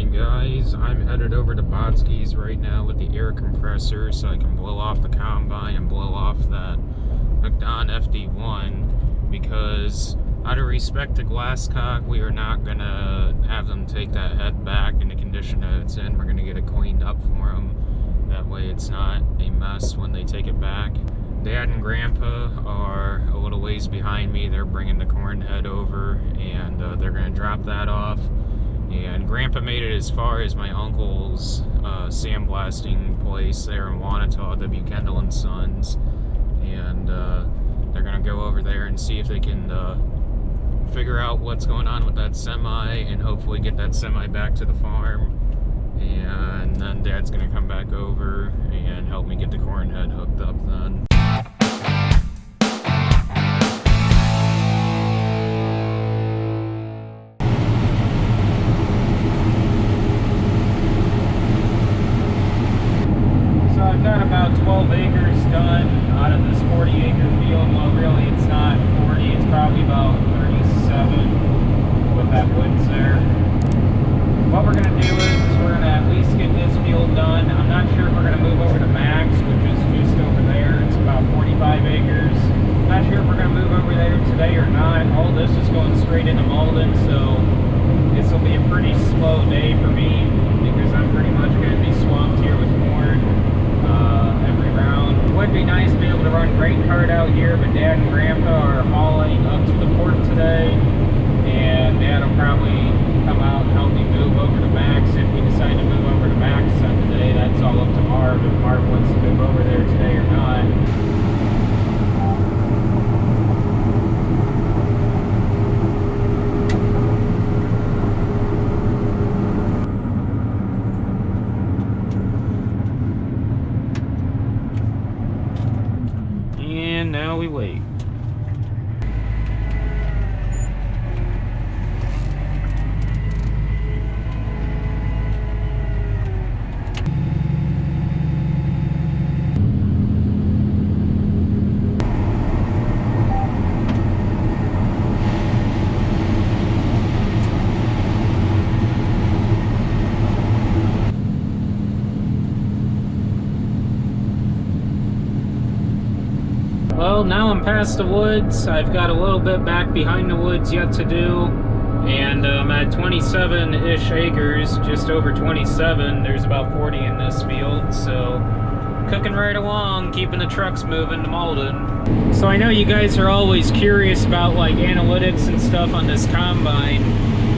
morning, guys. I'm headed over to Botsky's right now with the air compressor so I can blow off the combine and blow off that McDon FD1, because out of respect to Glasscock, we are not gonna have them take that head back in the condition that it's in. We're gonna get it cleaned up for them. That way it's not a mess when they take it back. Dad and Grandpa are a little ways behind me. They're bringing the corn head over, and they're gonna drop that off. And Grandpa made it as far as my uncle's sandblasting place there in Wanata, W. Kendall and Sons, and they're gonna go over there and see if they can figure out what's going on with that semi, and hopefully get that semi back to the farm. And then Dad's gonna come back over and help me get the corn head hooked up then. I've got about 12 acres done out of this 40-acre field. Well, really, it's not 40. It's probably about 37 with that woods there. What we're going to do is we're going to at least get this field done. I'm not sure if we're going to move over to Max, which is just over there. It's about 45 acres. Not sure if we're going to move over there today or not. All this is going straight into Malden, so this will be a pretty slow day for me because I'm pretty much going to be swamped here with corn. Every round. It would be nice to be able to run grain cart out here, but Dad and Grandpa are hauling up to the port today, and Dad will probably come out and help me move over to Max if we decide to move over to Max on today. That's all up to Marv, if Marv wants to move over there today or not. And now we wait. Well, now I'm past the woods. I've got a little bit back behind the woods yet to do, and I'm at 27-ish acres, just over 27. There's about 40 in this field, so cooking right along, keeping the trucks moving to Malden. So I know you guys are always curious about like analytics and stuff on this combine.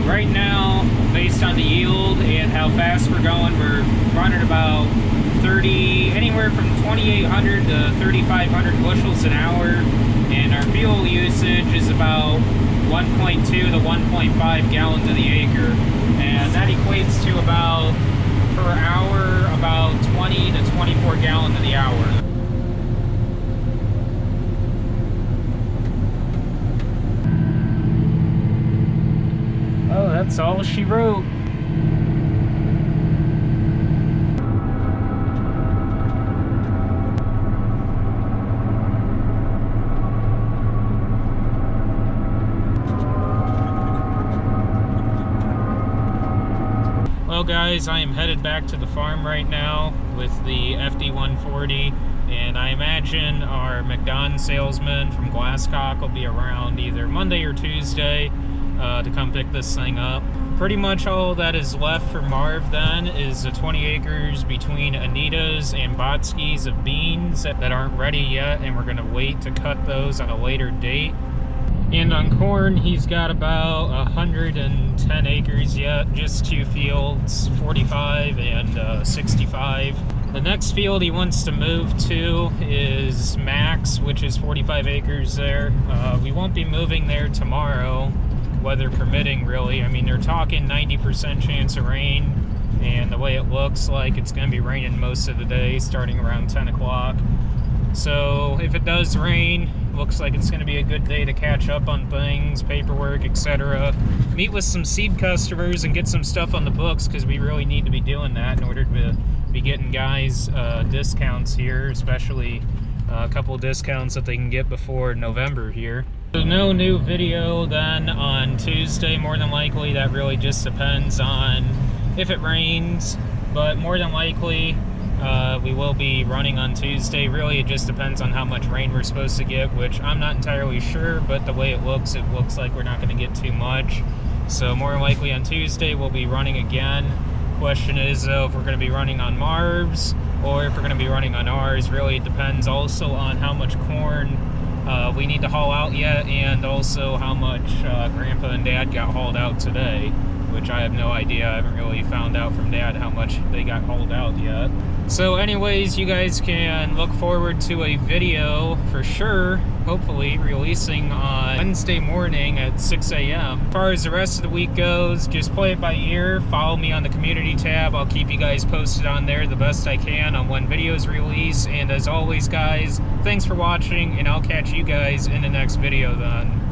Right now, based on the yield and how fast we're going, we're running about 30, anywhere from 2,800 to 3,500 bushels an hour, and our fuel usage is about 1.2 to 1.5 gallons of the acre, and that equates to about, per hour, about 20 to 24 gallons of the hour. Oh, that's all she wrote. Well guys, I am headed back to the farm right now with the FD140, and I imagine our McDon salesman from Glasscock will be around either Monday or Tuesday to come pick this thing up. Pretty much all that is left for Marv then is the 20 acres between Anita's and Botsky's of beans that aren't ready yet, and we're going to wait to cut those on a later date. And on corn, he's got about 110 acres yet, just two fields, 45 and 65. The next field he wants to move to is Max, which is 45 acres there. We won't be moving there tomorrow, weather permitting really. I mean, they're talking 90% chance of rain, and the way it looks like it's going to be raining most of the day, starting around 10 o'clock. So if it does rain, looks like it's going to be a good day to catch up on things, paperwork, etc. Meet with some seed customers and get some stuff on the books, because we really need to be doing that in order to be getting guys discounts here, especially a couple of discounts that they can get before November here. So no new video then on Tuesday, more than likely. That really just depends on if it rains, but more than likely we will be running on Tuesday. Really, it just depends on how much rain we're supposed to get, which I'm not entirely sure, but the way it looks like we're not going to get too much. So more than likely on Tuesday we'll be running again. Question is though, if we're going to be running on Marv's or if we're going to be running on ours. Really, it depends also on how much corn we need to haul out yet, and also how much Grandpa and Dad got hauled out today, which I have no idea. I haven't really found out from Dad how much they got hauled out yet. So anyways, you guys can look forward to a video for sure, hopefully releasing on Wednesday morning at 6 a.m. As far as the rest of the week goes, just play it by ear. Follow me on the community tab. I'll keep you guys posted on there the best I can on when videos release. And as always, guys, thanks for watching, and I'll catch you guys in the next video then.